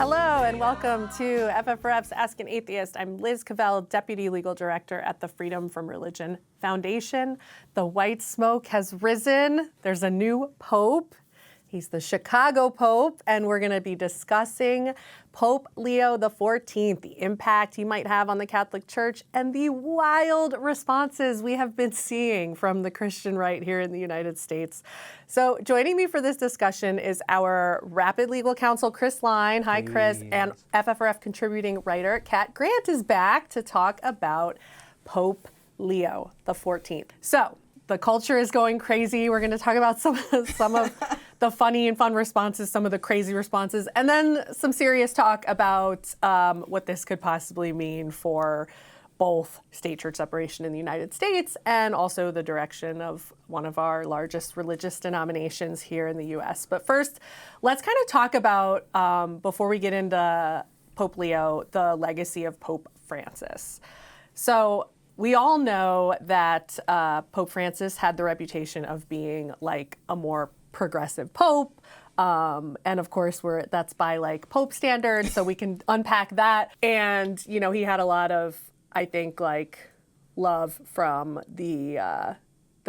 Hello and welcome to FFRF's Ask an Atheist. I'm Liz Cavell, Deputy Legal Director at the Freedom from Religion Foundation. The white smoke has risen. There's a new pope. He's the Chicago Pope, and we're going to be discussing Pope Leo XIV, the impact he might have on the Catholic Church, and the wild responses we have been seeing from the Christian right here in the United States. So joining me for this discussion is our Rapid Legal Counsel, Chris Line. Hi, Chris. And FFRF contributing writer, Kat Grant, is back to talk about Pope Leo XIV. So the culture is going crazy. We're going to talk about some of the funny and fun responses, some of the crazy responses, and then some serious talk about what this could possibly mean for both state-church separation in the United States and also the direction of one of our largest religious denominations here in the U.S. But first, let's kind of talk about, before we get into Pope Leo, the legacy of Pope Francis. So we all know that Pope Francis had the reputation of being like a more progressive pope. And of course, that's by like Pope standards, so we can unpack that. And, you know, he had a lot of, I think, like love from the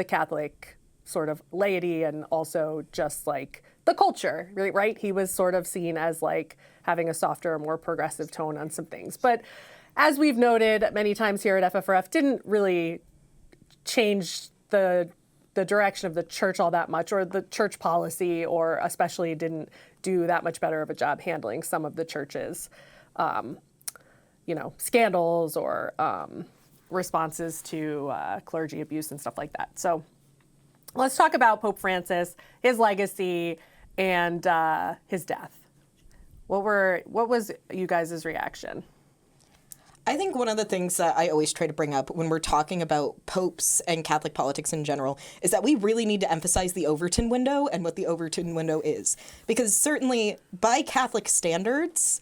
Catholic sort of laity and also just like the culture, right? He was sort of seen as like having a softer, more progressive tone on some things. But as we've noted many times here at FFRF, didn't really change the direction of the church all that much, or the church policy, or especially didn't do that much better of a job handling some of the church's, scandals or responses to clergy abuse and stuff like that. So let's talk about Pope Francis, his legacy, and his death. What was you guys' reaction? I think one of the things that I always try to bring up when we're talking about popes and Catholic politics in general is that we really need to emphasize the Overton Window and what the Overton Window is. Because certainly, by Catholic standards,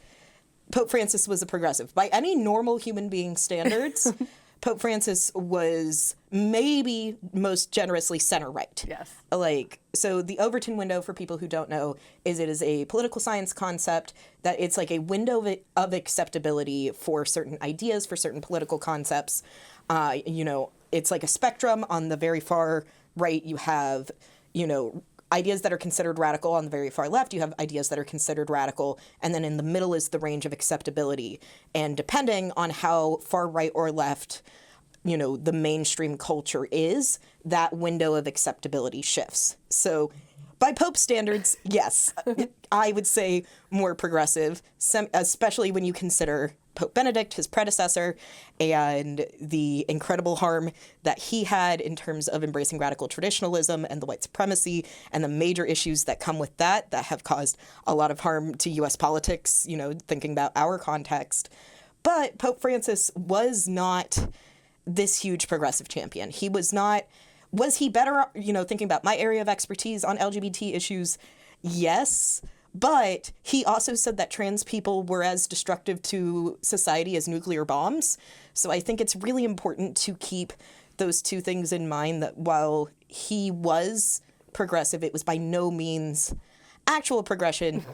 Pope Francis was a progressive. By any normal human being standards, Pope Francis was maybe most generously center-right. Yes. So the Overton Window, for people who don't know, it is a political science concept that it's like a window of acceptability for certain ideas, for certain political concepts. It's like a spectrum. On the very far right, you have, ideas that are considered radical. On the very far left, you have ideas that are considered radical. And then in the middle is the range of acceptability. And depending on how far right or left, the mainstream culture is, that window of acceptability shifts. So by Pope standards, yes, I would say more progressive, especially when you consider Pope Benedict, his predecessor, and the incredible harm that he had in terms of embracing radical traditionalism and the white supremacy and the major issues that come with that have caused a lot of harm to U.S. politics, thinking about our context. But Pope Francis was not this huge progressive champion. He was not. Was he better, thinking about my area of expertise on LGBT issues? Yes. But he also said that trans people were as destructive to society as nuclear bombs. So I think it's really important to keep those two things in mind, that while he was progressive, it was by no means actual progression.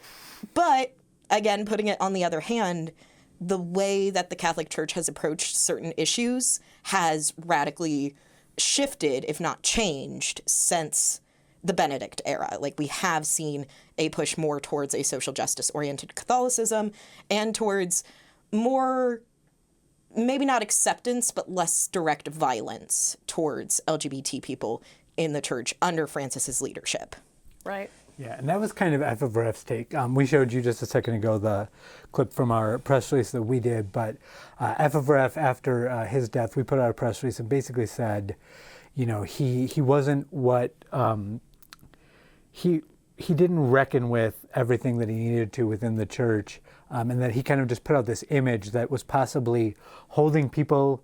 But again, putting it on the other hand, the way that the Catholic Church has approached certain issues has radically shifted, if not changed, since the Benedict era. We have seen a push more towards a social justice-oriented Catholicism and towards more, maybe not acceptance, but less direct violence towards LGBT people in the church under Francis's leadership. Right. Yeah, and that was kind of FFRF's take. We showed you just a second ago the clip from our press release that we did, but FFRF, after his death, we put out a press release and basically said, he wasn't what, he didn't reckon with everything that he needed to within the church, and that he kind of just put out this image that was possibly holding people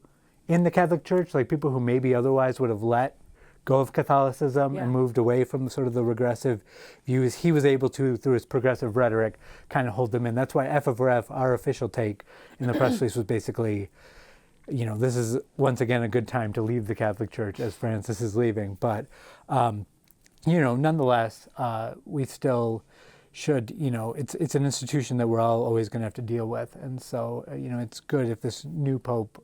in the Catholic Church, like people who maybe otherwise would have let go of Catholicism and moved away from sort of the regressive views. He was able to, through his progressive rhetoric, kind of hold them in. That's why FFRF, our official take in the press release, was basically, this is once again a good time to leave the Catholic Church as Francis is leaving. But, nonetheless, we still, should, it's an institution that we're all always going to have to deal with. And so, it's good if this new Pope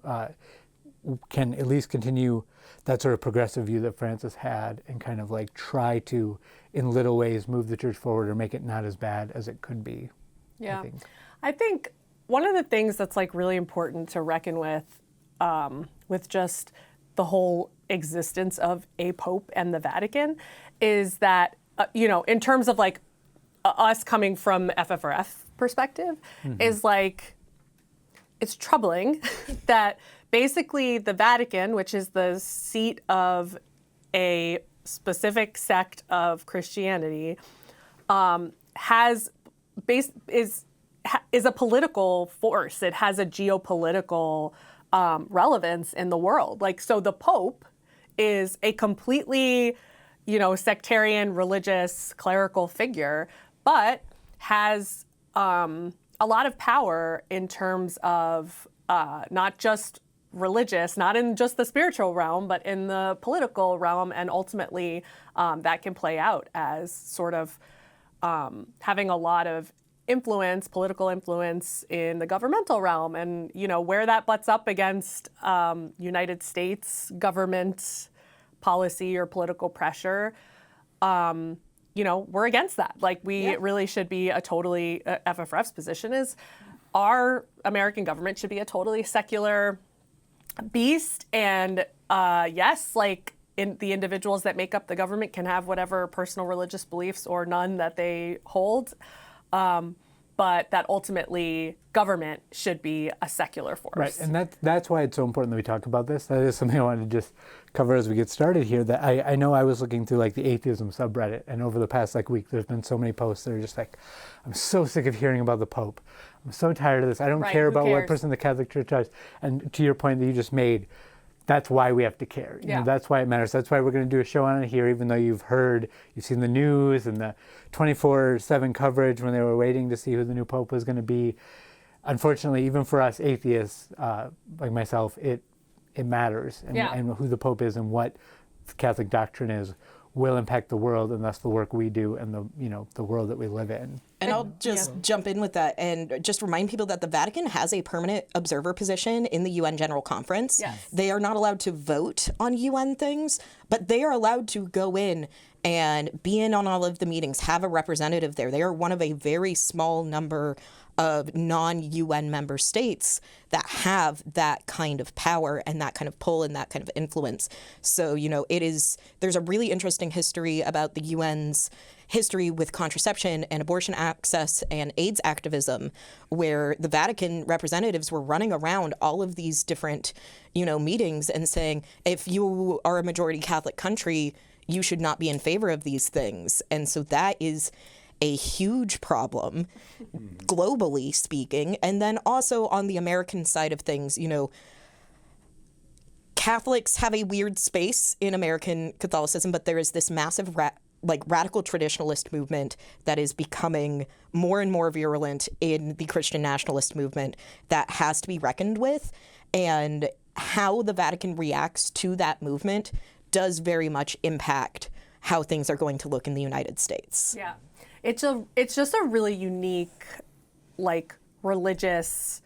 can at least continue that sort of progressive view that Francis had and kind of like try to, in little ways, move the church forward or make it not as bad as it could be. Yeah. I think one of the things that's like really important to reckon with just the whole existence of a Pope and the Vatican is that, in terms of like us coming from FFRF perspective, is like, it's troubling that basically the Vatican, which is the seat of a specific sect of Christianity, is a political force. It has a geopolitical relevance in the world. Like, so the Pope is a completely, sectarian, religious, clerical figure, but has a lot of power in terms of not just religious, not in just the spiritual realm, but in the political realm, and ultimately that can play out as sort of having a lot of influence, political influence in the governmental realm, and where that butts up against United States government policy or political pressure. We're against that. Like, we really should be FFRF's position is our American government should be a totally secular beast, and yes, like the individuals that make up the government can have whatever personal religious beliefs or none that they hold, but that ultimately government should be a secular force. Right, and that's why it's so important that we talk about this. That is something I wanted to just cover as we get started here. That I know I was looking through like the atheism subreddit, and over the past week, there's been so many posts that are just like, I'm so sick of hearing about the Pope. I'm so tired of this. I don't care about what person the Catholic Church does. And to your point that you just made, that's why we have to care. That's why it matters. That's why we're going to do a show on it here, even though you've seen the news and the 24/7 coverage when they were waiting to see who the new Pope was going to be. Unfortunately, even for us atheists, like myself, it matters. And who the Pope is and what Catholic doctrine is will impact the world, and thus the work we do and the world that we live in. And I'll just jump in with that and just remind people that the Vatican has a permanent observer position in the UN General Conference. Yes. They are not allowed to vote on UN things, but they are allowed to go in and be in on all of the meetings, have a representative there. They are one of a very small number of non-UN member states that have that kind of power and that kind of pull and that kind of influence. So, there's a really interesting history about the UN's history with contraception and abortion access and AIDS activism, where the Vatican representatives were running around all of these different, meetings and saying, if you are a majority Catholic country, you should not be in favor of these things. And so that is a huge problem, globally speaking. And then also on the American side of things, Catholics have a weird space in American Catholicism, but there is this massive radical traditionalist movement that is becoming more and more virulent in the Christian nationalist movement that has to be reckoned with. And how the Vatican reacts to that movement does very much impact how things are going to look in the United States. Yeah. It's just a really unique, religious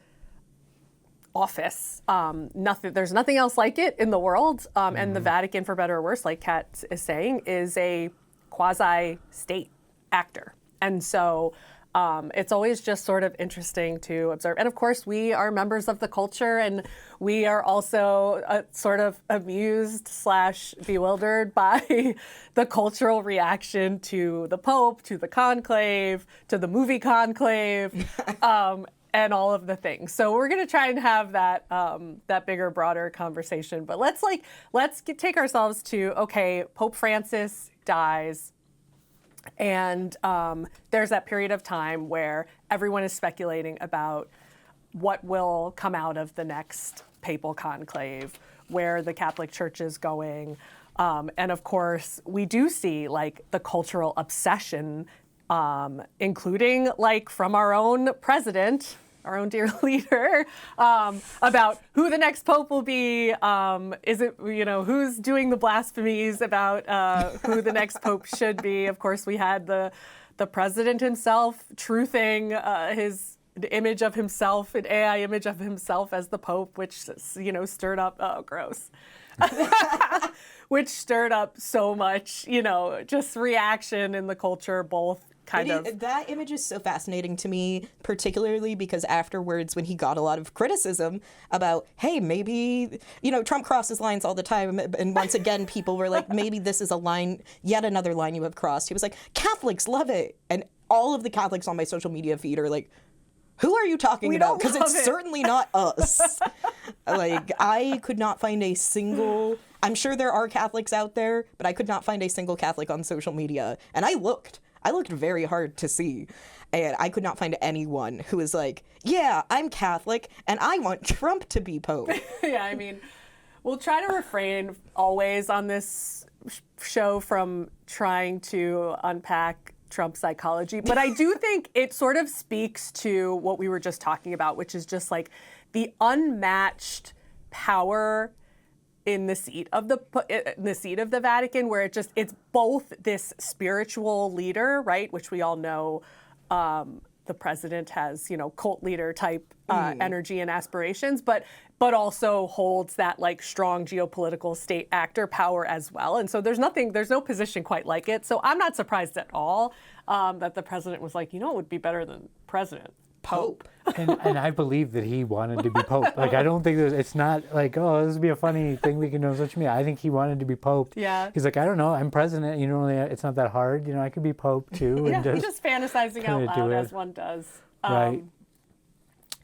office. There's nothing else like it in the world. And the Vatican, for better or worse, like Kat is saying, is a quasi-state actor. And so it's always just sort of interesting to observe. And of course, we are members of the culture, and we are also sort of amused / bewildered by the cultural reaction to the Pope, to the conclave, to the movie Conclave, and all of the things. So we're going to try and have that bigger, broader conversation. But let's take ourselves to, okay, Pope Francis dies. And there's that period of time where everyone is speculating about what will come out of the next papal conclave, where the Catholic Church is going. And of course, we do see the cultural obsession, including from our own president, our own dear leader, about who the next pope will be. Is it, who's doing the blasphemies about who the next pope should be? Of course, we had the the president himself truthing his image of himself, an AI image of himself as the Pope, which, you know, stirred up, oh, gross. Which stirred up so much, you know, just reaction in the culture, both kind of. That image is so fascinating to me, particularly because afterwards, when he got a lot of criticism about, hey, maybe, you know, Trump crosses lines all the time. And once again, people were like, maybe this is a line, yet another line you have crossed. He was like, Catholics love it. And all of the Catholics on my social media feed are like, who are you talking about? Because it's certainly not us. Like, I could not find a single, I'm sure there are Catholics out there, but I could not find a single Catholic on social media. And I looked very hard to see. And I could not find anyone who was like, yeah, I'm Catholic and I want Trump to be Pope. Yeah, I mean, we'll try to refrain always on this show from trying to unpack Trump psychology, but I do think it sort of speaks to what we were just talking about, which is just like the unmatched power in the seat of the Vatican, where it's both this spiritual leader, right, which we all know the president has, you know, cult leader type energy and aspirations, but also holds that like strong geopolitical state actor power as well. And so there's no position quite like it. So I'm not surprised at all that the president was like, you know, it would be better than president. Pope. And I believe that he wanted to be Pope. Like, I don't think it's not like, oh, this would be a funny thing we can do on social media. I think he wanted to be Pope. Yeah. He's like, I don't know, I'm president. You know, it's not that hard. You know, I could be Pope too. Yeah, and he's just fantasizing out loud as one does. Right.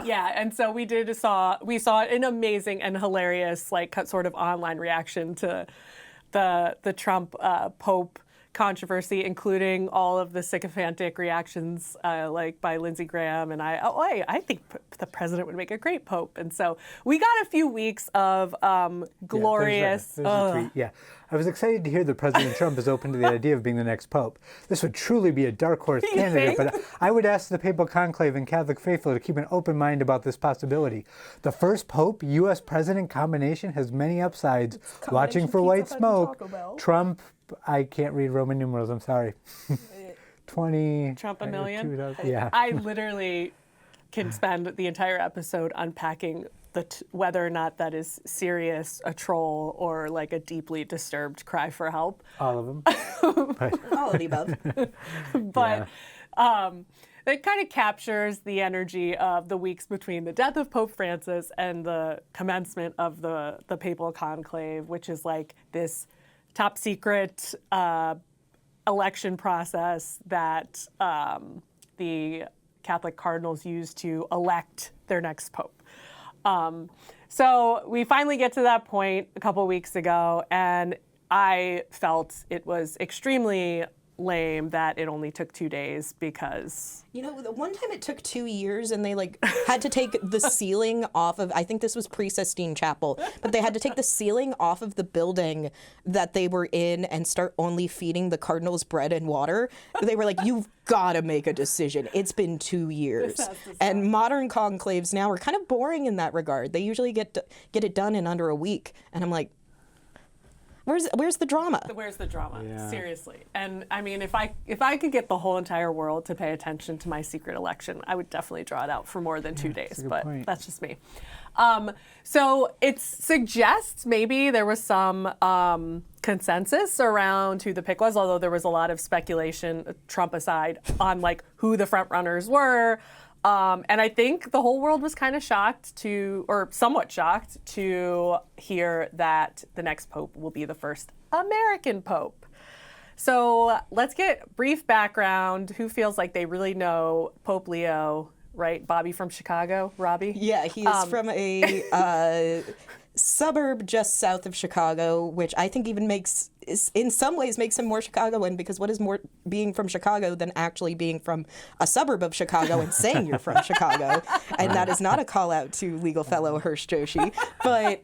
Yeah, and so we saw an amazing and hilarious like sort of online reaction to the Trump Pope controversy, including all of the sycophantic reactions like by Lindsey Graham and I think the president would make a great Pope. And so we got a few weeks of glorious. There's a tweet. Yeah. I was excited to hear that President Trump is open to the idea of being the next Pope. This would truly be a dark horse candidate, but I would ask the papal conclave and Catholic faithful to keep an open mind about this possibility. The first Pope, U.S. President combination has many upsides. Watching for white smoke. Trump, I can't read Roman numerals, I'm sorry. 20. Trump a million? Yeah. I literally can spend the entire episode unpacking whether or not that is serious, a troll, or like a deeply disturbed cry for help. All of them. All of the above. But it kind of captures the energy of the weeks between the death of Pope Francis and the commencement of the papal conclave, which is like this top secret election process that the Catholic cardinals use to elect their next pope. So we finally get to that point a couple weeks ago, and I felt it was extremely lame that it only took 2 days because... You know, the one time it took 2 years and they like had to take the ceiling off of, I think this was pre-Sistine Chapel, but they had to take the ceiling off of the building that they were in and start only feeding the cardinals bread and water. They were like, you've got to make a decision. It's been 2 years. And modern conclaves now are kind of boring in that regard. They usually get it done in under a week. And I'm like, Where's the drama? Where's the drama? Yeah. Seriously. And I mean, if I could get the whole entire world to pay attention to my secret election, I would definitely draw it out for more than 2 days. But that's just me. So it suggests maybe there was some consensus around who the pick was, although there was a lot of speculation, Trump aside, on like who the front runners were. And I think the whole world was kind of somewhat shocked to hear that the next pope will be the first American pope. So let's get brief background. Who feels like they really know Pope Leo, right? Bobby from Chicago, Robbie? Yeah, he is from a suburb just south of Chicago, which I think even in some ways makes him more Chicagoan, because what is more being from Chicago than actually being from a suburb of Chicago and saying you're from Chicago? And that is not a call out to legal fellow Hirsch Joshi, but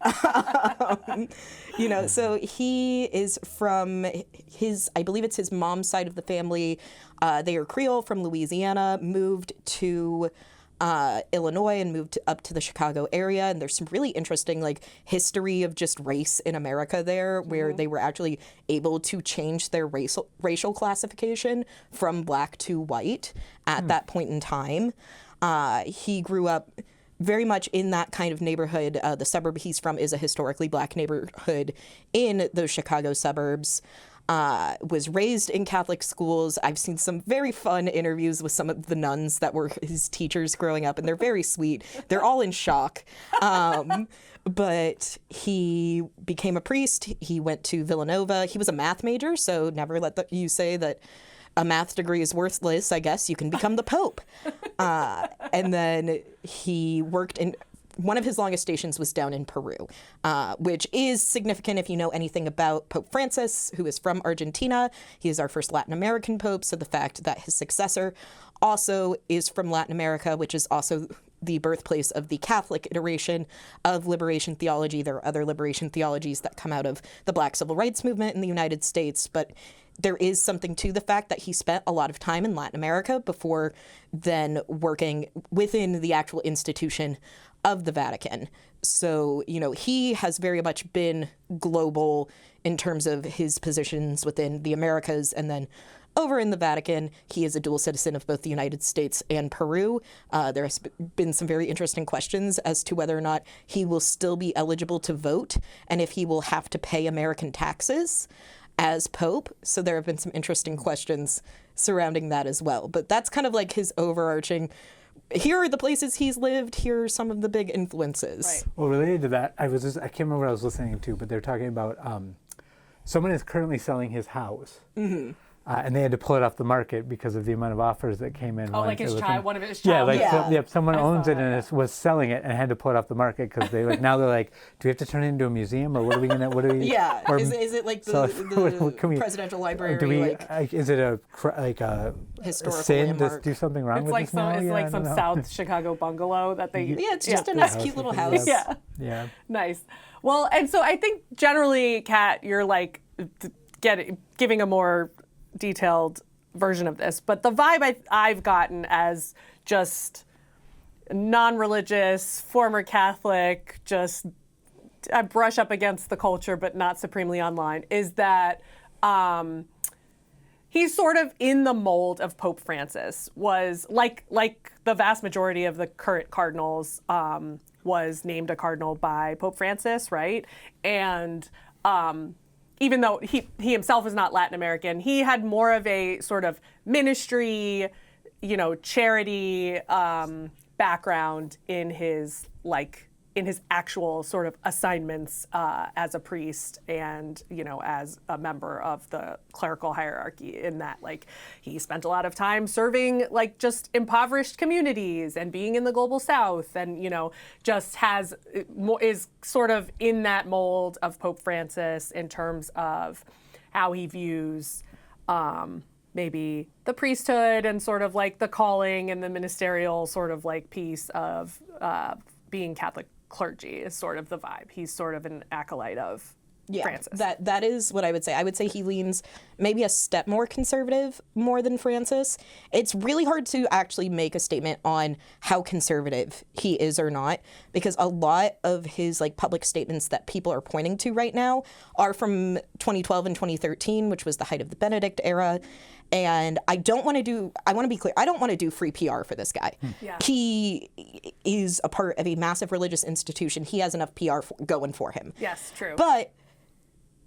you know, so he is from I believe it's his mom's side of the family. They are Creole from Louisiana, moved to Illinois and moved up to the Chicago area. And there's some really interesting like history of just race in America there, where they were actually able to change their racial classification from black to white at that point in time. He grew up very much in that kind of neighborhood. The suburb he's from is a historically black neighborhood in those Chicago suburbs. Was raised in Catholic schools. I've seen some very fun interviews with some of the nuns that were his teachers growing up, and they're very sweet. They're all in shock. But he became a priest. He went to Villanova. He was a math major, so never let you say that a math degree is worthless. I guess you can become the Pope. And then he worked in... One of his longest stations was down in Peru, which is significant if you know anything about Pope Francis, who is from Argentina. He is our first Latin American pope, so the fact that his successor also is from Latin America, which is also the birthplace of the Catholic iteration of liberation theology. There are other liberation theologies that come out of the Black Civil Rights Movement in the United States, but there is something to the fact that he spent a lot of time in Latin America before then working within the actual institution of the Vatican. So, you know, he has very much been global in terms of his positions within the Americas, and then over in the Vatican, he is a dual citizen of both the United States and Peru. There has been some very interesting questions as to whether or not he will still be eligible to vote and if he will have to pay American taxes as Pope. So there have been some interesting questions surrounding that as well. But that's kind of like his overarching, here are the places he's lived, here are some of the big influences. Right. Well, related to that, I can't remember what I was listening to, but they're talking about someone is currently selling his house. Mm-hmm. And they had to pull it off the market because of the amount of offers that came in. Oh, like his child, one of his Yeah, child. someone owns it and was selling it and had to pull it off the market because now they're like, do we have to turn it into a museum or what are we gonna? Yeah, or, is it like the presidential library? Is it a historical sin landmark? to do something wrong It's with like this some, now? it's Yeah, like I some don't know. South Chicago bungalow that they. Yeah, it's just a nice, cute little house. Yeah. Yeah. Nice. Well, and so I think generally, Kat, you're like giving a more detailed version of this, but the vibe I've gotten as just non-religious, former Catholic, just I brush up against the culture but not supremely online, is that he's sort of in the mold of Pope Francis, was like the vast majority of the current cardinals was named a cardinal by Pope Francis, right? And even though he himself is not Latin American, he had more of a sort of ministry, charity background in his actual sort of assignments as a priest and, as a member of the clerical hierarchy, in that, he spent a lot of time serving, just impoverished communities and being in the global South and, just is sort of in that mold of Pope Francis in terms of how he views maybe the priesthood and sort of the calling and the ministerial sort of piece of being Catholic clergy is sort of the vibe. He's sort of an acolyte of Francis. That is what I would say. I would say he leans maybe a step more conservative more than Francis. It's really hard to actually make a statement on how conservative he is or not, because a lot of his public statements that people are pointing to right now are from 2012 and 2013, which was the height of the Benedict era. And I want to be clear, I don't want to do free PR for this guy. Yeah. He is a part of a massive religious institution. He has enough PR going for him. Yes, true. But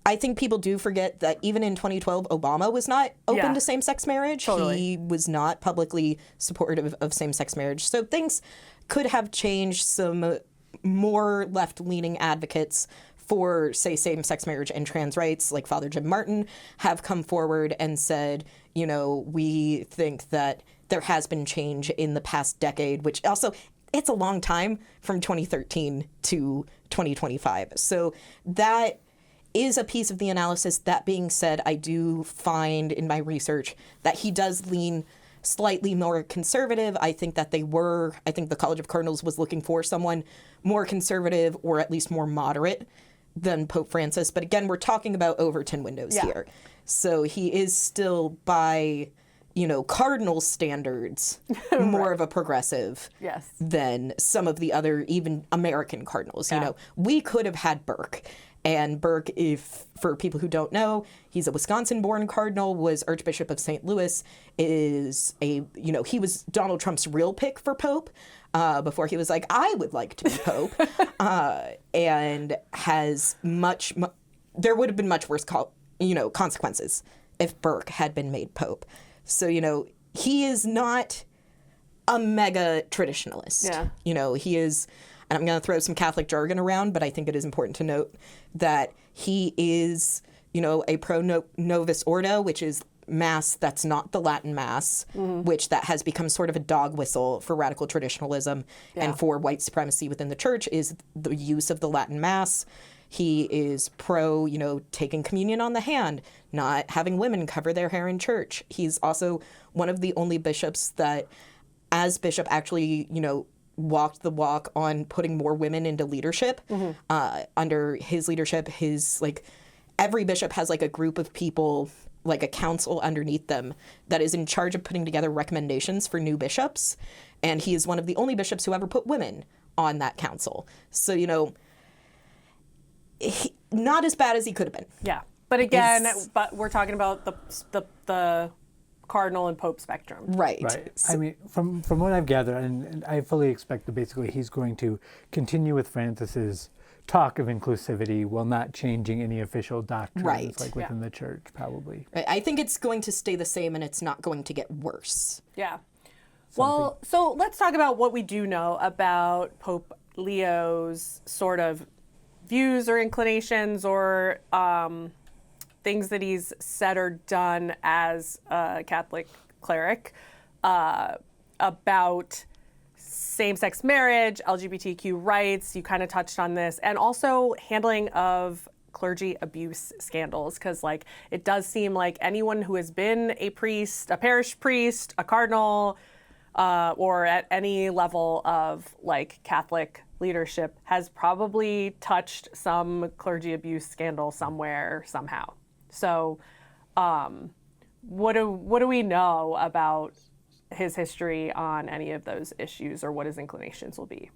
I think people do forget that even in 2012, Obama was not open to same-sex marriage. Totally. He was not publicly supportive of same-sex marriage. So things could have changed. Some more left-leaning advocates for, say, same-sex marriage and trans rights, like Father Jim Martin, have come forward and said, we think that there has been change in the past decade, which also, it's a long time from 2013 to 2025. So that is a piece of the analysis. That being said, I do find in my research that he does lean slightly more conservative. I think the College of Cardinals was looking for someone more conservative or at least more moderate than Pope Francis. But again, we're talking about Overton Windows here. So he is still by, cardinal standards, more of a progressive Yes. than some of the other, even American cardinals. Yeah. We could have had Burke. And Burke, for people who don't know, he's a Wisconsin-born cardinal, was Archbishop of St. Louis, he was Donald Trump's real pick for Pope before he was like, I would like to be Pope, and has there would have been much worse consequences if Burke had been made Pope. So, he is not a mega traditionalist. Yeah. He is, and I'm going to throw some Catholic jargon around, but I think it is important to note that he is, a pro novus ordo, which is Mass that's not the Latin Mass, which that has become sort of a dog whistle for radical traditionalism and for white supremacy within the church, is the use of the Latin Mass. He is pro, taking communion on the hand, not having women cover their hair in church. He's also one of the only bishops that, as bishop, actually, walked the walk on putting more women into leadership. Under his leadership, every bishop has a group of people, like a council underneath them, that is in charge of putting together recommendations for new bishops. And he is one of the only bishops who ever put women on that council. So, not as bad as he could have been. Yeah. But again, but we're talking about the cardinal and pope spectrum. Right. I mean, from what I've gathered, and I fully expect that basically he's going to continue with Francis's talk of inclusivity while not changing any official doctrines within the church, probably. Right. I think it's going to stay the same, and it's not going to get worse. Yeah. Well, so let's talk about what we do know about Pope Leo's sort of views or inclinations or things that he's said or done as a Catholic cleric about same-sex marriage, LGBTQ rights. You kind of touched on this, and also handling of clergy abuse scandals, because it does seem like anyone who has been a priest, a parish priest, a cardinal, or at any level of Catholic leadership has probably touched some clergy abuse scandal somewhere, somehow. So what do we know about his history on any of those issues, or what his inclinations will be?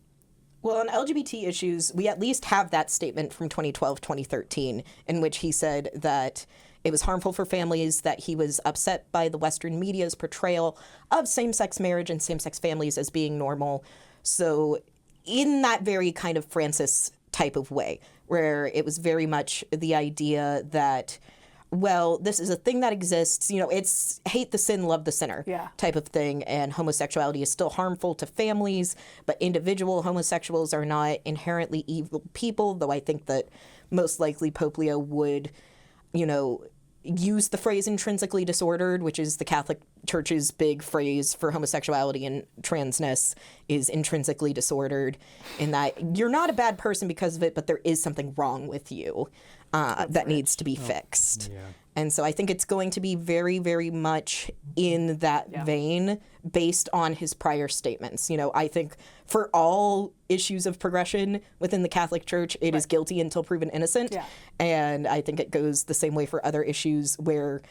Well, on LGBT issues, we at least have that statement from 2012-2013 in which he said that it was harmful for families, that he was upset by the Western media's portrayal of same-sex marriage and same-sex families as being normal. So in that very kind of Francis type of way, where it was very much the idea that, well, this is a thing that exists, it's hate the sin, love the sinner type of thing, and homosexuality is still harmful to families, but individual homosexuals are not inherently evil people, though I think that most likely Pope Leo would, use the phrase intrinsically disordered, which is the Catholic Church's big phrase for homosexuality and transness, is intrinsically disordered, in that you're not a bad person because of it, but there is something wrong with you that needs to be fixed. Yeah. And so I think it's going to be very, very much in that vein based on his prior statements. I think for all issues of progression within the Catholic Church, it is guilty until proven innocent. Yeah. And I think it goes the same way for other issues where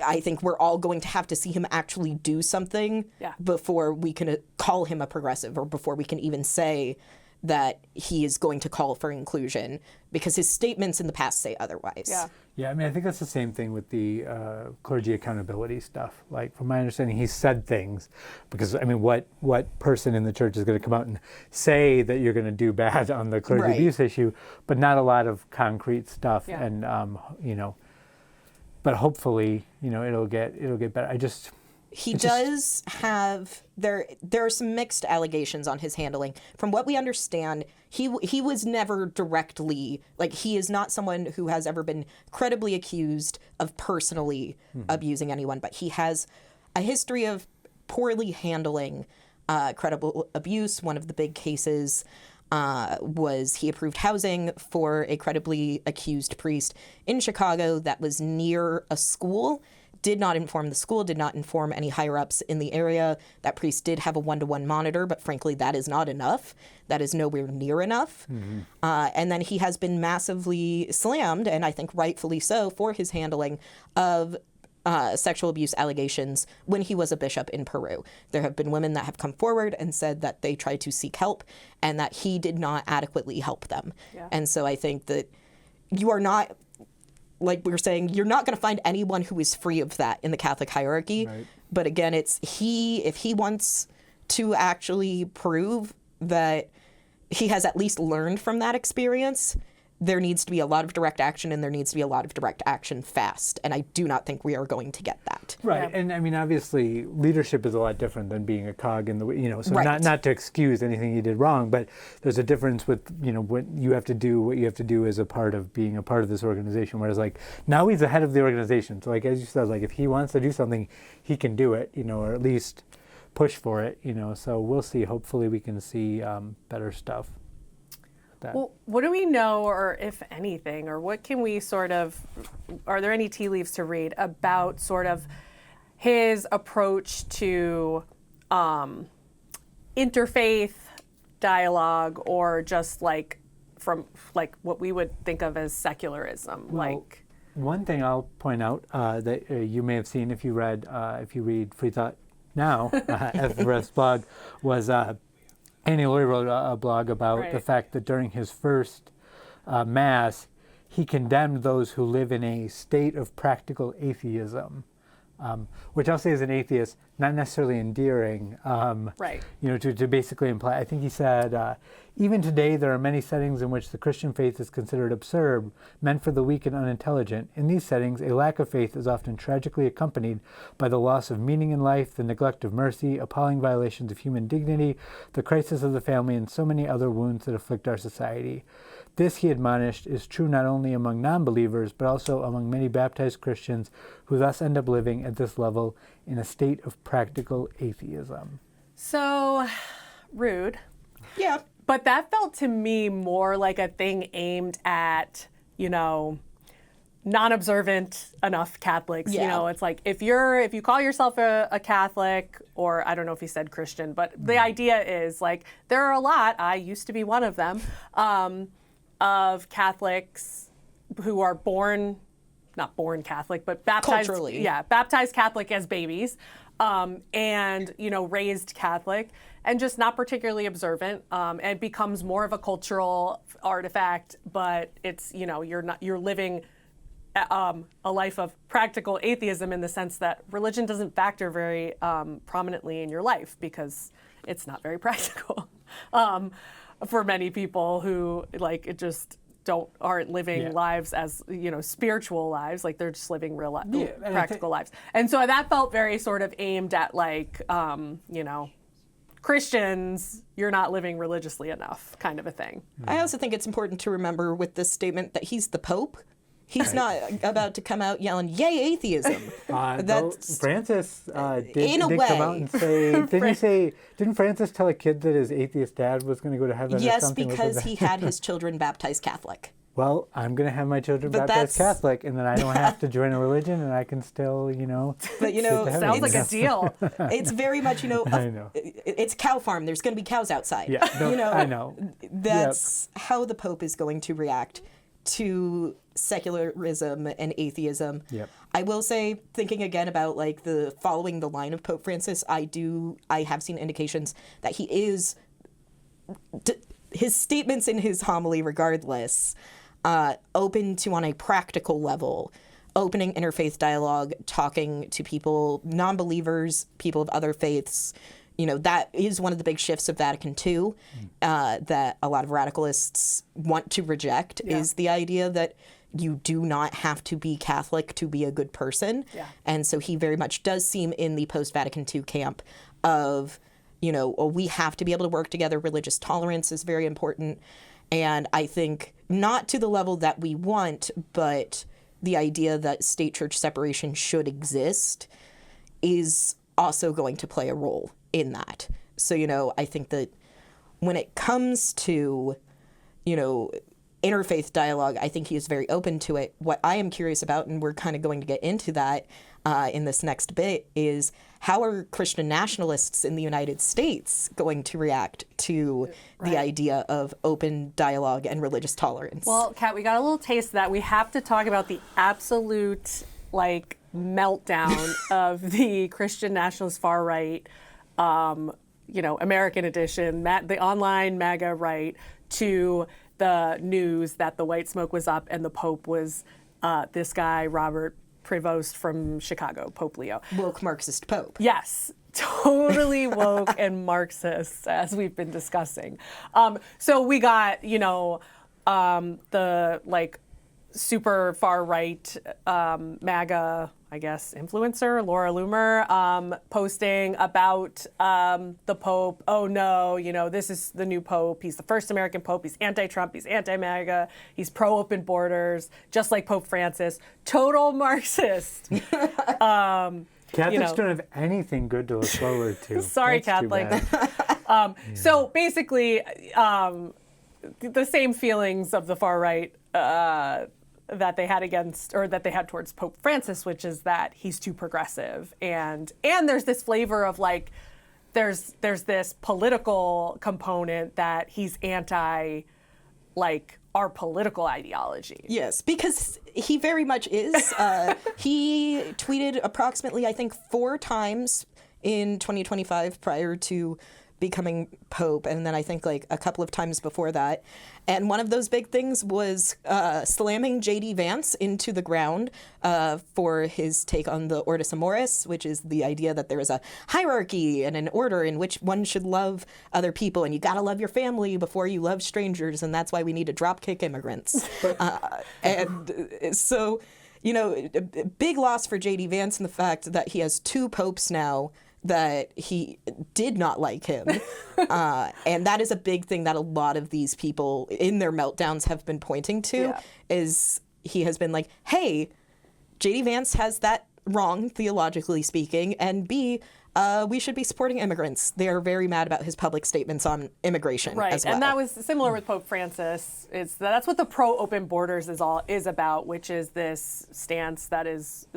I think we're all going to have to see him actually do something before we can call him a progressive, or before we can even say that he is going to call for inclusion, because his statements in the past say otherwise. Yeah, I mean, I think that's the same thing with the clergy accountability stuff. From my understanding, he said things, because, I mean, what person in the church is going to come out and say that you're going to do bad on the clergy abuse issue, but not a lot of concrete stuff. And, but hopefully, it'll get better. He does have, there are some mixed allegations on his handling. From what we understand, he was never directly, he is not someone who has ever been credibly accused of personally abusing anyone, but he has a history of poorly handling credible abuse. One of the big cases was he approved housing for a credibly accused priest in Chicago that was near a school. Did not inform the school, did not inform any higher-ups in the area. That priest did have a one-to-one monitor, but frankly, that is not enough. That is nowhere near enough. And then he has been massively slammed, and I think rightfully so, for his handling of sexual abuse allegations when he was a bishop in Peru. There have been women that have come forward and said that they tried to seek help and that he did not adequately help them. Yeah. And so I think that you are not, like we were saying, you're not going to find anyone who is free of that in the Catholic hierarchy. Right. But again, it's if he wants to actually prove that he has at least learned from that experience, there needs to be a lot of direct action, and there needs to be a lot of direct action fast. And I do not think we are going to get that. Right, Yeah. and I mean, obviously, leadership is a lot different than being a cog in the, so Right. not to excuse anything you did wrong, but there's a difference with, what you have to do as a part of being a part of this organization, whereas like, now he's the head of the organization, so like, as you said, like, if he wants to do something, he can do it, or at least push for it, so we'll see. Hopefully we can see better stuff. Well, what do we know, or if anything, or what can we are there any tea leaves to read about sort of his approach to interfaith dialogue, or just like from like what we would think of as secularism? Well, one thing I'll point out that you may have seen if you read Free Thought Now, FFRF's blog, was Annie Laurie wrote a blog about the fact that during his first Mass, he condemned those who live in a state of practical atheism, which I'll say as an atheist, not necessarily endearing, to basically imply. I think he said, even today there are many settings in which the Christian faith is considered absurd, meant for the weak and unintelligent. In these settings, a lack of faith is often tragically accompanied by the loss of meaning in life, the neglect of mercy, appalling violations of human dignity, the crisis of the family, and so many other wounds that afflict our society. This, he admonished, is true not only among non-believers, but also among many baptized Christians who thus end up living at this level in a state of practical atheism. So rude. Yeah. But that felt to me more like a thing aimed at, non-observant enough Catholics. Yeah. It's like if you call yourself a Catholic, or I don't know if he said Christian, but the idea is like there are a lot, I used to be one of them, of Catholics who are not born Catholic, but baptized, culturally. Baptized Catholic as babies, and raised Catholic, and just not particularly observant, and becomes more of a cultural artifact. But it's you're living a life of practical atheism in the sense that religion doesn't factor very prominently in your life because it's not very practical for many people who aren't living lives as spiritual lives, like they're just living real practical lives. And so that felt very sort of aimed at like Christians, you're not living religiously enough, kind of a thing. I also think it's important to remember with this statement that he's the Pope. He's not about to come out yelling, "Yay, atheism!" Francis in a did way. come out and say, didn't Francis tell a kid that his atheist dad was going to go to heaven or Yes, something? because he had his children baptized Catholic. Well, I'm going to have my children But baptized that's- Catholic, and then I don't have to join a religion, and I can still, But Sounds like a deal. It's very much, I know. it's cow farm. There's going to be cows outside. Yeah, no, I know. That's how the Pope is going to react to secularism and atheism. Yep. I will say, thinking again about like following the line of Pope Francis, I have seen indications that he is, his statements in his homily regardless, open to, on a practical level, opening interfaith dialogue, talking to people, non-believers, people of other faiths. That is one of the big shifts of Vatican II that a lot of radicalists want to reject, is the idea that you do not have to be Catholic to be a good person. Yeah. And so he very much does seem in the post-Vatican II camp of, we have to be able to work together. Religious tolerance is very important. And I think not to the level that we want, but the idea that state-church separation should exist is also going to play a role in that. So, I think that when it comes to, interfaith dialogue, I think he is very open to it. What I am curious about, and we're kind of going to get into that in this next bit, is how are Christian nationalists in the United States going to react to the idea of open dialogue and religious tolerance? Well, Kat, we got a little taste of that. We have to talk about the absolute like meltdown of the Christian nationalist far right, American edition, the online MAGA right, to the news that the white smoke was up and the Pope was this guy, Robert Prevost from Chicago, Pope Leo. Woke Marxist Pope. Yes, totally woke and Marxist, as we've been discussing. So we got, the like super far right MAGA, I guess, influencer, Laura Loomer, posting about the Pope. Oh no, this is the new Pope. He's the first American Pope. He's anti-Trump. He's anti-MAGA. He's pro-open borders, just like Pope Francis. Total Marxist. Catholics don't have anything good to look forward to. Sorry, That's Catholics. So basically, the same feelings of the far right that they had towards Pope Francis, which is that he's too progressive, and there's this flavor of like, there's this political component that he's anti, like, our political ideology. Yes, because he very much is. He tweeted approximately, I think, 4 times in 2025 prior to becoming Pope, and then I think like a couple of times before that. And one of those big things was slamming J.D. Vance into the ground for his take on the Ordo Amoris, which is the idea that there is a hierarchy and an order in which one should love other people, and you gotta love your family before you love strangers, and that's why we need to dropkick immigrants. And so, a big loss for J.D. Vance in the fact that he has 2 popes now that he did not like him. And that is a big thing that a lot of these people in their meltdowns have been pointing to, is he has been like, hey, J.D. Vance has that wrong, theologically speaking, and B, we should be supporting immigrants. They are very mad about his public statements on immigration as well. And that was similar with Pope Francis. That's what the pro-open borders is about, which is this stance that is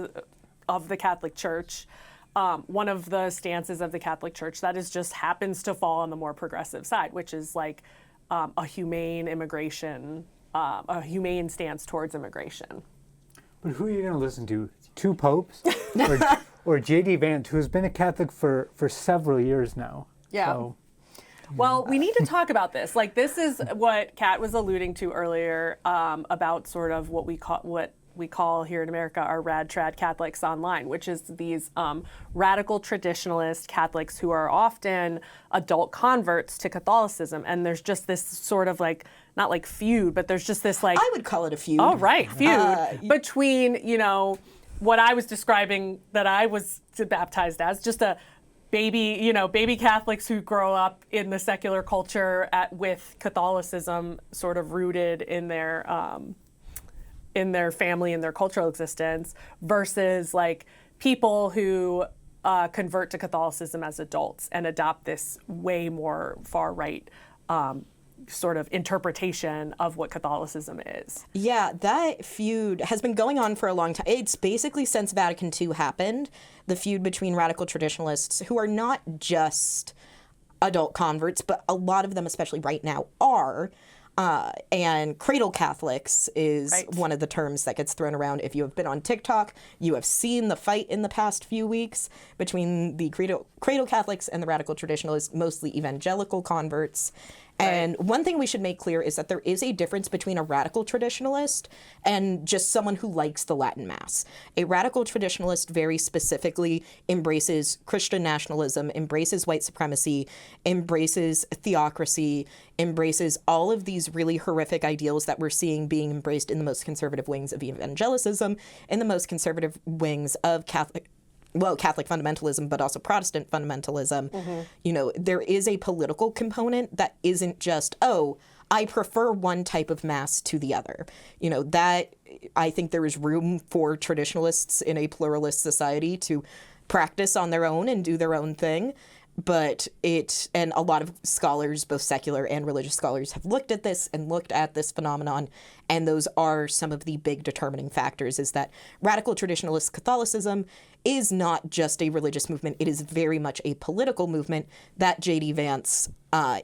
of the Catholic Church. One of the stances of the Catholic Church that just happens to fall on the more progressive side, which is like a humane stance towards immigration. But who are you going to listen to? 2 popes? or J.D. Vance, who's been a Catholic for several years now? Yeah. So, well, we need to talk about this. Like, this is what Kat was alluding to earlier about sort of what we call here in America our rad trad Catholics online, which is these radical traditionalist Catholics who are often adult converts to Catholicism. And there's just this sort of like, not like feud, but there's just this like... I would call it a feud. Oh, right, feud between, what I was describing that I was baptized as, just a baby Catholics who grow up in the secular culture with Catholicism sort of rooted in their family and their cultural existence, versus like people who convert to Catholicism as adults and adopt this way more far right sort of interpretation of what Catholicism is. Yeah, that feud has been going on for a long time. It's basically since Vatican II happened, the feud between radical traditionalists, who are not just adult converts, but a lot of them, especially right now, are. And Cradle Catholics is one of the terms that gets thrown around. If you have been on TikTok, you have seen the fight in the past few weeks between the Cradle Catholics and the radical traditionalists, mostly evangelical converts. And one thing we should make clear is that there is a difference between a radical traditionalist and just someone who likes the Latin Mass. A radical traditionalist very specifically embraces Christian nationalism, embraces white supremacy, embraces theocracy, embraces all of these really horrific ideals that we're seeing being embraced in the most conservative wings of evangelicism, in the most conservative wings of Catholic fundamentalism, but also Protestant fundamentalism. Mm-hmm. There is a political component that isn't just, I prefer one type of mass to the other. That I think there is room for traditionalists in a pluralist society to practice on their own and do their own thing. But and a lot of scholars, both secular and religious scholars, have looked at this phenomenon, and those are some of the big determining factors, is that radical traditionalist Catholicism is not just a religious movement. It is very much a political movement that J.D. Vance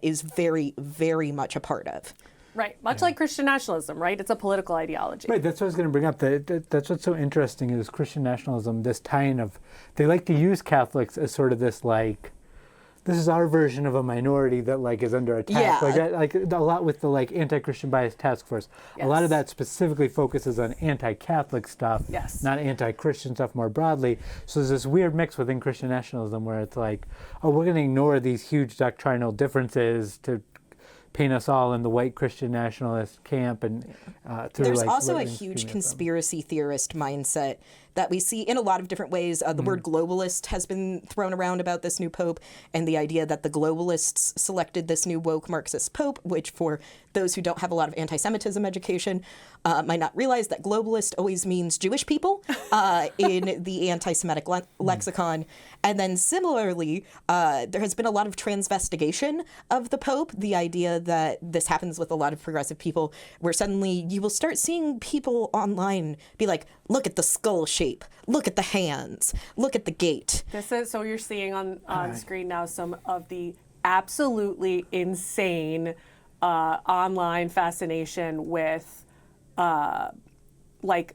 is very, very much a part of. Right. Much like Christian nationalism, right? It's a political ideology. Right, that's what I was going to bring up. That's what's so interesting is Christian nationalism, this tie-in of, they like to use Catholics as sort of this, like, this is our version of a minority that, like, is under attack. Yeah. Like a lot with the, like, anti-Christian bias task force. Yes. A lot of that specifically focuses on anti-Catholic stuff, Yes. not anti-Christian stuff more broadly. So there's this weird mix within Christian nationalism where it's like, oh, we're going to ignore these huge doctrinal differences to paint us all in the white Christian nationalist camp, and through There's like also a right-wing huge extremism. conspiracy theorist mindset that we see in a lot of different ways. The word globalist has been thrown around about this new pope, and the idea that the globalists selected this new woke Marxist pope, which for those who don't have a lot of anti-Semitism education might not realize that globalist always means Jewish people in the anti-Semitic lexicon. And then similarly, there has been a lot of transvestigation of the pope, the idea that this happens with a lot of progressive people, where suddenly you will start seeing people online be like, look at the skull shape, look at the hands, look at the gait. This is, so you're seeing on screen now some of the absolutely insane online fascination with like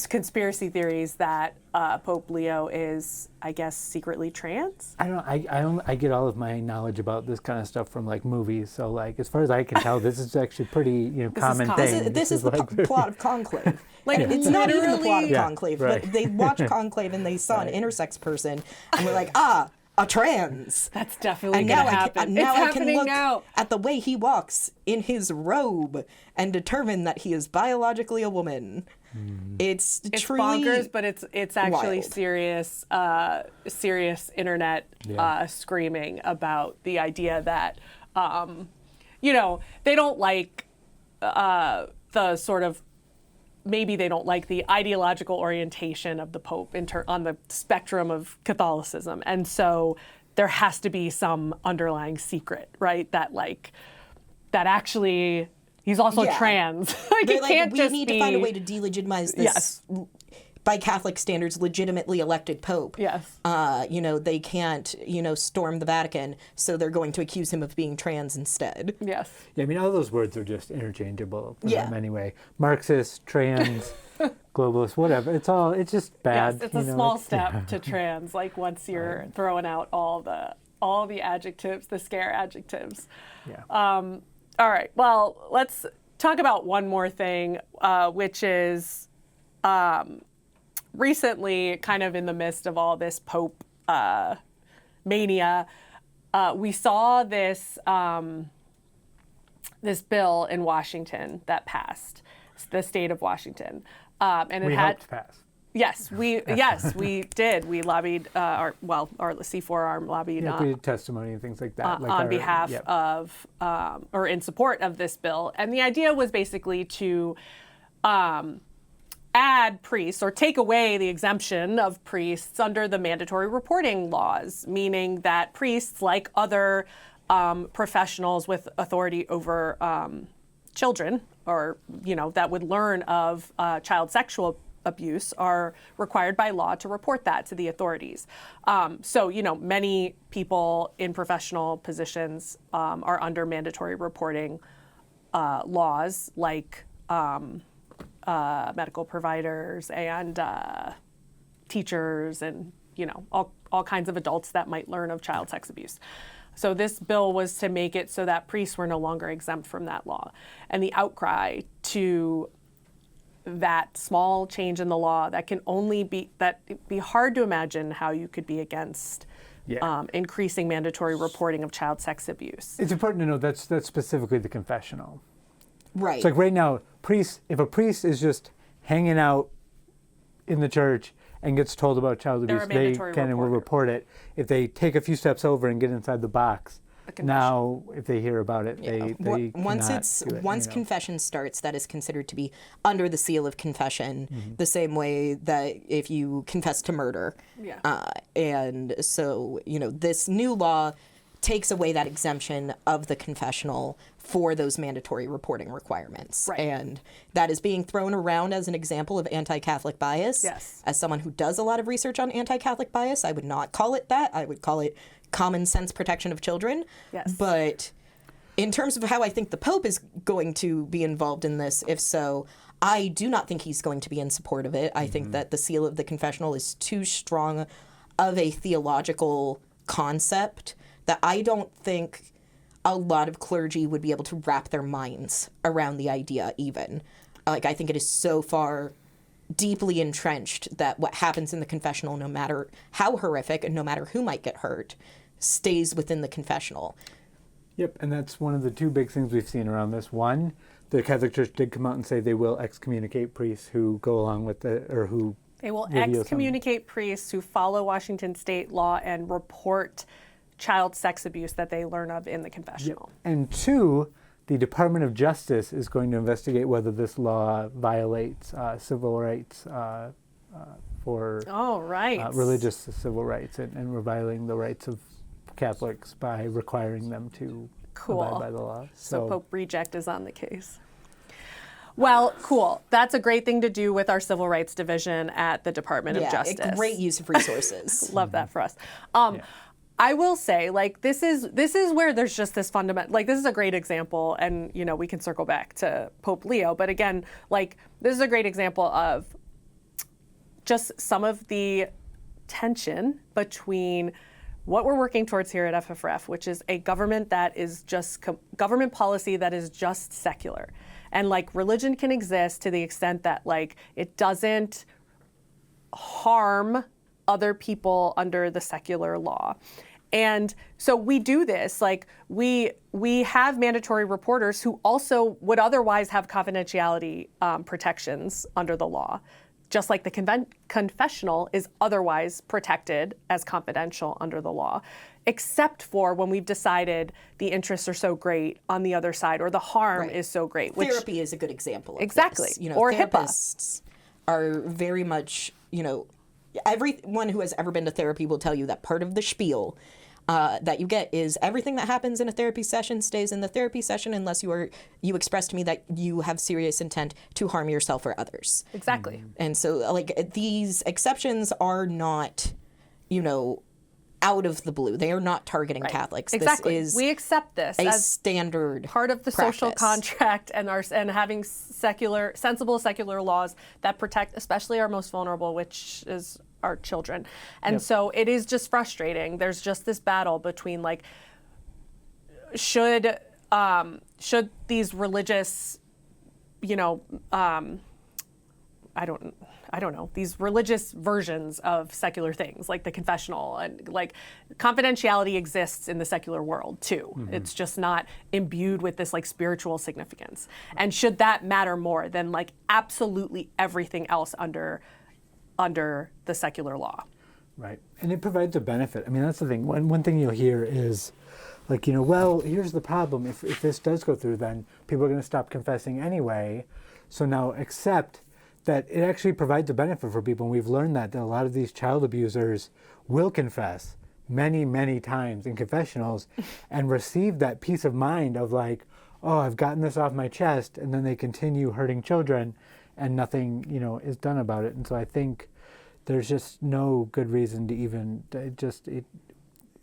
conspiracy theories that Pope Leo is, I guess, secretly trans. I get all of my knowledge about this kind of stuff from like movies. So like as far as I can tell, this is actually pretty common thing. This is the like, plot of Conclave. Like, And it's not even the plot of Yeah, Conclave, right. but they watched Conclave and they saw an intersex person and were like, a trans. That's definitely And going now to happen. now It's I can happening look now. at the way he walks in his robe and determine that he is biologically a woman. It's It's truly bonkers, but it's actually wild. serious internet screaming about the idea that they don't like the sort of, maybe they don't like the ideological orientation of the Pope on the spectrum of Catholicism, and so there has to be some underlying secret, right? That actually he's also trans. Like, They're it like, can't we just need be, to find a way to delegitimize this, by Catholic standards, legitimately elected Pope. Yes. They can't, storm the Vatican, so they're going to accuse him of being trans instead. Yes. Yeah, I mean, all those words are just interchangeable for Yeah. them anyway. Marxist, trans, globalist, whatever. It's just bad. Yes, it's a small step to trans. Like once you're throwing out all the adjectives, the scare adjectives. Yeah. All right. Well, let's talk about one more thing, which is recently, kind of in the midst of all this Pope mania, we saw this this bill in Washington that passed, the state of Washington, and it we had helped pass. Yes, we did. We lobbied, our C4 arm lobbied Yeah, we did testimony and things like that. Like on behalf of, or in support of this bill. And the idea was basically to add priests or take away the exemption of priests under the mandatory reporting laws, meaning that priests, like other professionals with authority over children, or that would learn of child sexual abuse, are required by law to report that to the authorities. So many people in professional positions are under mandatory reporting laws, like medical providers and teachers, and all kinds of adults that might learn of child sex abuse. So this bill was to make it so that priests were no longer exempt from that law. And the outcry to that small change in the law that can only be, that it'd be hard to imagine how you could be against increasing mandatory reporting of child sex abuse. It's important to know that's specifically the confessional. Right. It's like right now, if a priest is just hanging out in the church and gets told about child They're a abuse, they mandatory can and will reporter. report it. If they take a few steps over and get inside the box, now if they hear about it, they once confession starts, that is considered to be under the seal of confession, the same way that if you confess to murder. Yeah. And so this new law takes away that exemption of the confessional for those mandatory reporting requirements. Right. And that is being thrown around as an example of anti-Catholic bias. Yes. As someone who does a lot of research on anti-Catholic bias, I would not call it that. I would call it common sense protection of children. Yes. But In terms of how I think the Pope is going to be involved in this, if so, I do not think he's going to be in support of it. I think that the seal of the confessional is too strong of a theological concept that I don't think a lot of clergy would be able to wrap their minds around the idea even. Like, I think it is so far deeply entrenched that what happens in the confessional, no matter how horrific and no matter who might get hurt, stays within the confessional. Yep, and that's one of the two big things we've seen around this. One, the Catholic Church did come out and say they will excommunicate priests who go along with They will excommunicate priests who follow Washington state law and report child sex abuse that they learn of in the confessional. Yep. And two, the Department of Justice is going to investigate whether this law violates civil rights for religious civil rights, and we're violating the rights of Catholics by requiring them to abide by the law. So Pope Reject is on the case. Well, cool. That's a great thing to do with our Civil Rights Division at the Department of Justice. A great use of resources. Love that for us. I will say, like, this is where there's just this fundamental, like, this is a great example, and, you know, we can circle back to Pope Leo, but again, like, this is a great example of just some of the tension between what we're working towards here at FFRF, which is a government that is just, government policy that is just secular. And, like, religion can exist to the extent that, like, it doesn't harm other people under the secular law. And so we do this, like, we have mandatory reporters who also would otherwise have confidentiality protections under the law, just like the confessional is otherwise protected as confidential under the law, except for when we've decided the interests are so great on the other side, or the harm is so great. Therapy is a good example of exactly. this. You know, or therapists HIPAA are very much, you know, everyone who has ever been to therapy will tell you that part of the spiel that you get is everything that happens in a therapy session stays in the therapy session unless you express to me that you have serious intent to harm yourself or others. Exactly. And so, like, these exceptions are not, you know, out of the blue. They are not targeting Catholics. Exactly. This is we accept this as as standard part of the practice. social contract and having sensible secular laws that protect especially our most vulnerable, which is our children. And so it is just frustrating. There's just this battle between, like, should these religious, you know, I don't know, these religious versions of secular things, like the confessional, and, like, confidentiality exists in the secular world too. Mm-hmm. It's just not imbued with this, like, spiritual significance. And should that matter more than, like, absolutely everything else under the secular law? Right. And it provides a benefit. I mean, that's the thing. One thing you'll hear is, like, you know, well, here's the problem. If this does go through, then people are going to stop confessing anyway. So now accept that it actually provides a benefit for people. And we've learned that a lot of these child abusers will confess many, many times in confessionals and receive that peace of mind of, like, oh, I've gotten this off my chest, and then they continue hurting children and nothing, you know, is done about it. And so I think there's just no good reason to even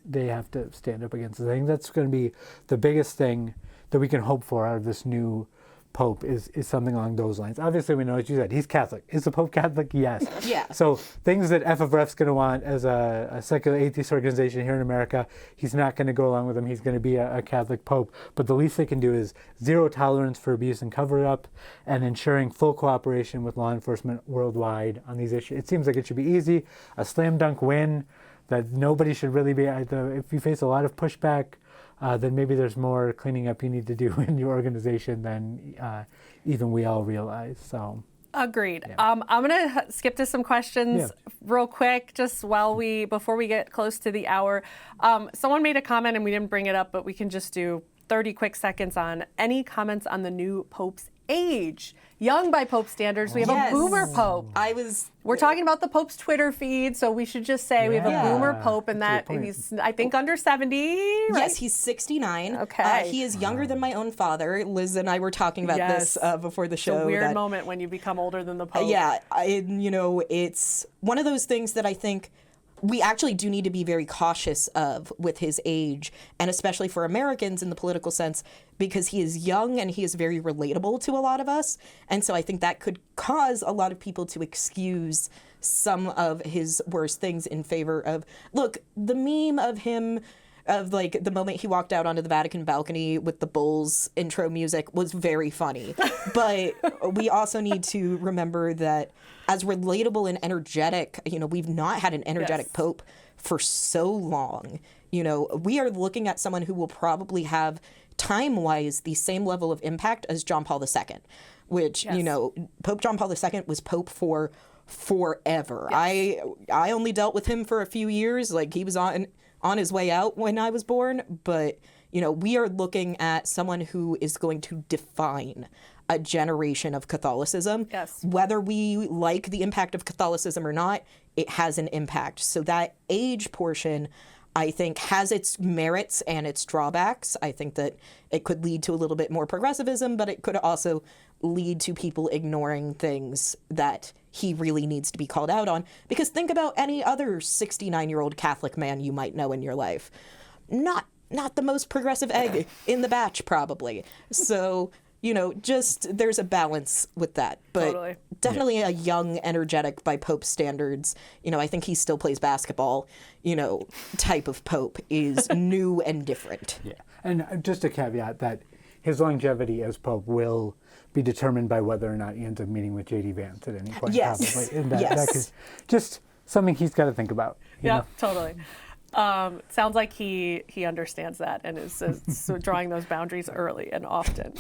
they have to stand up against it. I think that's going to be the biggest thing that we can hope for out of this new Pope is something along those lines. Obviously, we know, as you said, he's Catholic. Is the Pope Catholic? Yes. Yeah. So things that FFRF's going to want as a secular atheist organization here in America, he's not going to go along with them. He's going to be a Catholic Pope. But the least they can do is zero tolerance for abuse and cover-up, and ensuring full cooperation with law enforcement worldwide on these issues. It seems like it should be easy, a slam dunk win, that nobody should really be, if you face a lot of pushback, then maybe there's more cleaning up you need to do in your organization than even we all realize. So, agreed. Yeah. I'm gonna skip to some questions real quick, just before we get close to the hour. Someone made a comment and we didn't bring it up, but we can just do 30 quick seconds on any comments on the new Pope's age. Young by Pope standards, we have a boomer Pope. We're talking about the Pope's Twitter feed, so we should just say we have a boomer Pope, and that he's, I think, under 70, right? Yes, he's 69. Okay. He is younger than my own father. Liz and I were talking about this before the show. It's a weird moment when you become older than the Pope. You know, it's one of those things that I think we actually do need to be very cautious of with his age, and especially for Americans in the political sense, because he is young and he is very relatable to a lot of us. And so I think that could cause a lot of people to excuse some of his worst things in favor of, look, the meme of him, of like the moment he walked out onto the Vatican balcony with the Bulls intro music was very funny. But we also need to remember that as relatable and energetic, we've not had an energetic Pope for so long. We are looking at someone who will probably have time-wise the same level of impact as John Paul II, which, Pope John Paul II was Pope for forever. Yes. I only dealt with him for a few years. Like, he was on his way out when I was born, but we are looking at someone who is going to define a generation of Catholicism. Yes. Whether we like the impact of Catholicism or not, it has an impact. So that age portion, I think, has its merits and its drawbacks. I think that it could lead to a little bit more progressivism, but it could also lead to people ignoring things that he really needs to be called out on. Because think about any other 69-year-old Catholic man you might know in your life. Not the most progressive egg in the batch, probably. So, just there's a balance with that. But totally. Definitely a young, energetic, by Pope standards, I think he still plays basketball, type of Pope is new and different. Yeah. And just a caveat that his longevity as Pope will be determined by whether or not he ends up meeting with J.D. Vance at any point. Yes. Probably. And that is just something he's got to think about. You know? Totally. Sounds like he understands that and is so drawing those boundaries early and often.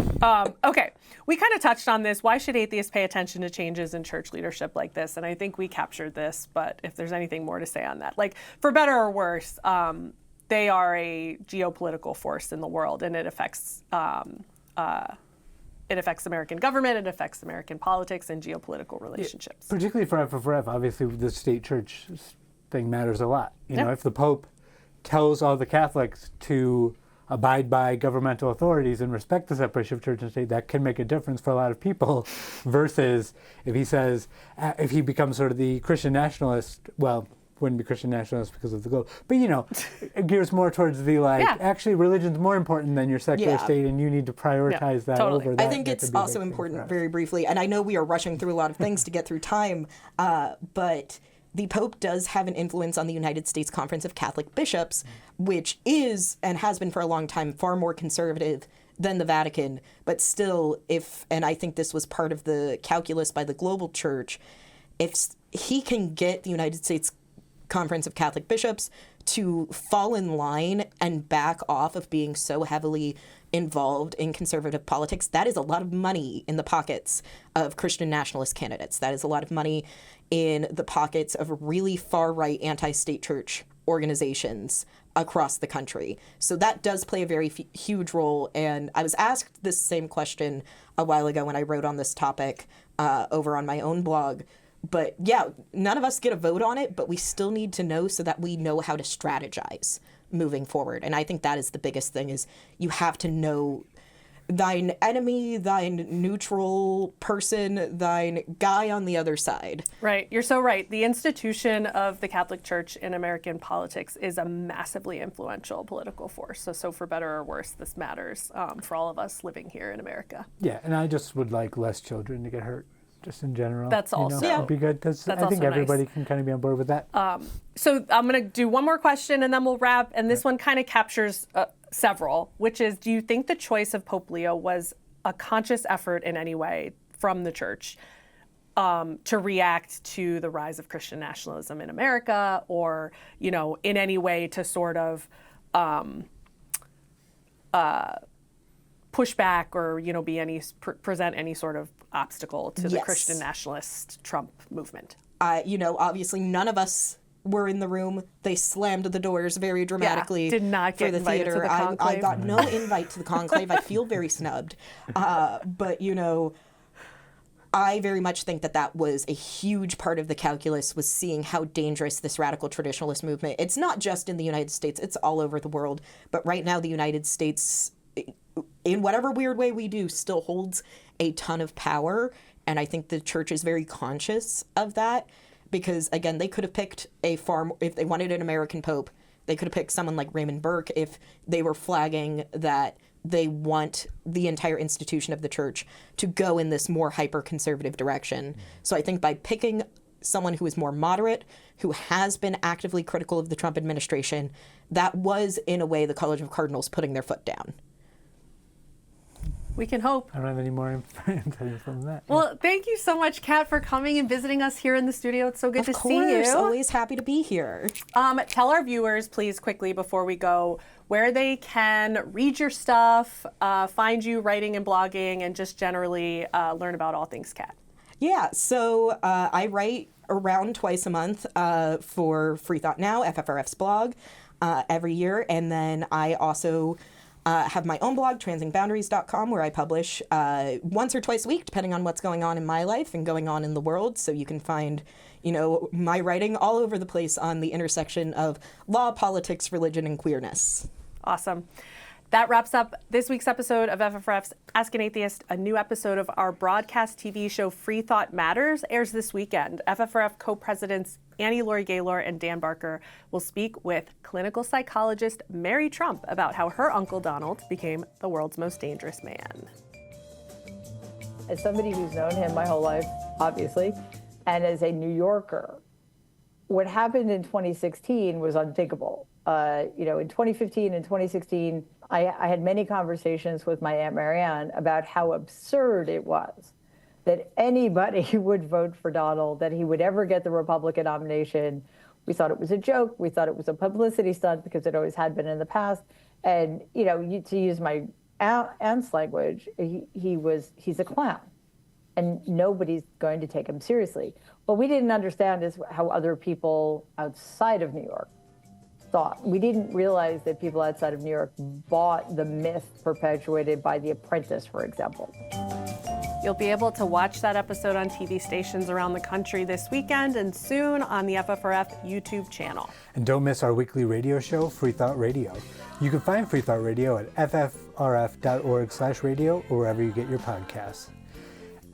Okay, we kind of touched on this. Why should atheists pay attention to changes in church leadership like this? And I think we captured this, but if there's anything more to say on that, like, for better or worse, they are a geopolitical force in the world, and it affects American government, it affects American politics and geopolitical relationships. Particularly for FFRF, obviously the state church thing matters a lot. If the Pope tells all the Catholics to abide by governmental authorities and respect the separation of church and state, that can make a difference for a lot of people, versus if he says, if he becomes sort of the Christian nationalist, well, wouldn't be Christian nationalist because of the globe, but it gears more towards the actually religion's more important than your secular state, and you need to prioritize that totally. over that. I think it's also important, very briefly, and I know we are rushing through a lot of things to get through time, but the Pope does have an influence on the United States Conference of Catholic Bishops, which is, and has been for a long time, far more conservative than the Vatican. But still, and I think this was part of the calculus by the global church, if he can get the United States Conference of Catholic Bishops to fall in line and back off of being so heavily involved in conservative politics, that is a lot of money in the pockets of Christian nationalist candidates. That is a lot of money in the pockets of really far-right anti-state church organizations across the country. So that does play a very huge role. And I was asked this same question a while ago when I wrote on this topic over on my own blog. But yeah, none of us get a vote on it, but we still need to know so that we know how to strategize moving forward. And I think that is the biggest thing, is you have to know thine enemy, thine neutral person, thine guy on the other side. Right. You're so right. The institution of the Catholic Church in American politics is a massively influential political force. So for better or worse, this matters for all of us living here in America. Yeah, and I just would like less children to get hurt, just in general. That's also would be good, because I think everybody can kind of be on board with that. So I'm going to do one more question and then we'll wrap. And this one kind of captures several, which is, do you think the choice of Pope Leo was a conscious effort in any way from the church to react to the rise of Christian nationalism in America, or, in any way to sort of push back or, present any sort of obstacle to the Christian nationalist Trump movement? Obviously none of us were in the room. They slammed the doors very dramatically. Did not get for the invited theater. to the conclave. I got no invite to the conclave. I feel very snubbed. But I very much think that was a huge part of the calculus, was seeing how dangerous this radical traditionalist movement. It's not just in the United States, it's all over the world. But right now the United States, in whatever weird way we do, still holds a ton of power. And I think the church is very conscious of that. because again, they could have picked if they wanted an American pope, they could have picked someone like Raymond Burke if they were flagging that they want the entire institution of the church to go in this more hyper-conservative direction. So I think by picking someone who is more moderate, who has been actively critical of the Trump administration, that was, in a way, the College of Cardinals putting their foot down. We can hope. I don't have any more information than that. Well, thank you so much, Kat, for coming and visiting us here in the studio. It's so good to see you. Always happy to be here. Tell our viewers, please, quickly before we go, where they can read your stuff, find you writing and blogging, and just generally learn about all things Kat. Yeah, so I write around twice a month for Free Thought Now, FFRF's blog, every year, and then I also have my own blog, transingboundaries.com, where I publish once or twice a week, depending on what's going on in my life and going on in the world. So you can find, my writing all over the place on the intersection of law, politics, religion, and queerness. Awesome. That wraps up this week's episode of FFRF's Ask an Atheist. A new episode of our broadcast TV show Free Thought Matters airs this weekend. FFRF co-presidents Annie Laurie Gaylor and Dan Barker will speak with clinical psychologist Mary Trump about how her Uncle Donald became the world's most dangerous man. As somebody who's known him my whole life, obviously, and as a New Yorker, what happened in 2016 was unthinkable. In 2015 and 2016, I had many conversations with my Aunt Marianne about how absurd it was that anybody would vote for Donald, that he would ever get the Republican nomination. We thought it was a joke. We thought it was a publicity stunt because it always had been in the past. And, to use my aunt's language, he's a clown. And nobody's going to take him seriously. What we didn't understand is how other people outside of New York thought. We didn't realize that people outside of New York bought the myth perpetuated by The Apprentice, for example. You'll be able to watch that episode on TV stations around the country this weekend and soon on the FFRF YouTube channel. And don't miss our weekly radio show, Free Thought Radio. You can find Free Thought Radio at ffrf.org/radio or wherever you get your podcasts.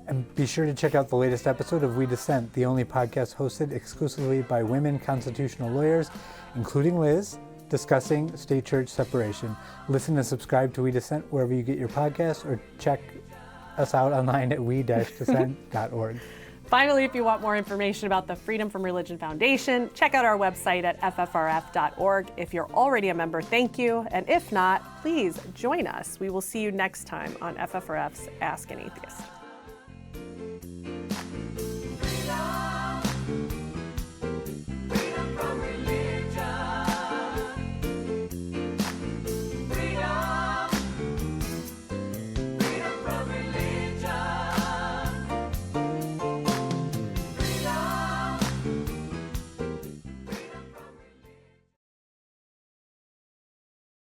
And be sure to check out the latest episode of We Dissent, the only podcast hosted exclusively by women constitutional lawyers, including Liz, discussing state-church separation. Listen and subscribe to We Dissent wherever you get your podcasts, or check us out online at we-dissent.org. Finally, if you want more information about the Freedom from Religion Foundation, check out our website at ffrf.org. If you're already a member, thank you. And if not, please join us. We will see you next time on FFRF's Ask an Atheist.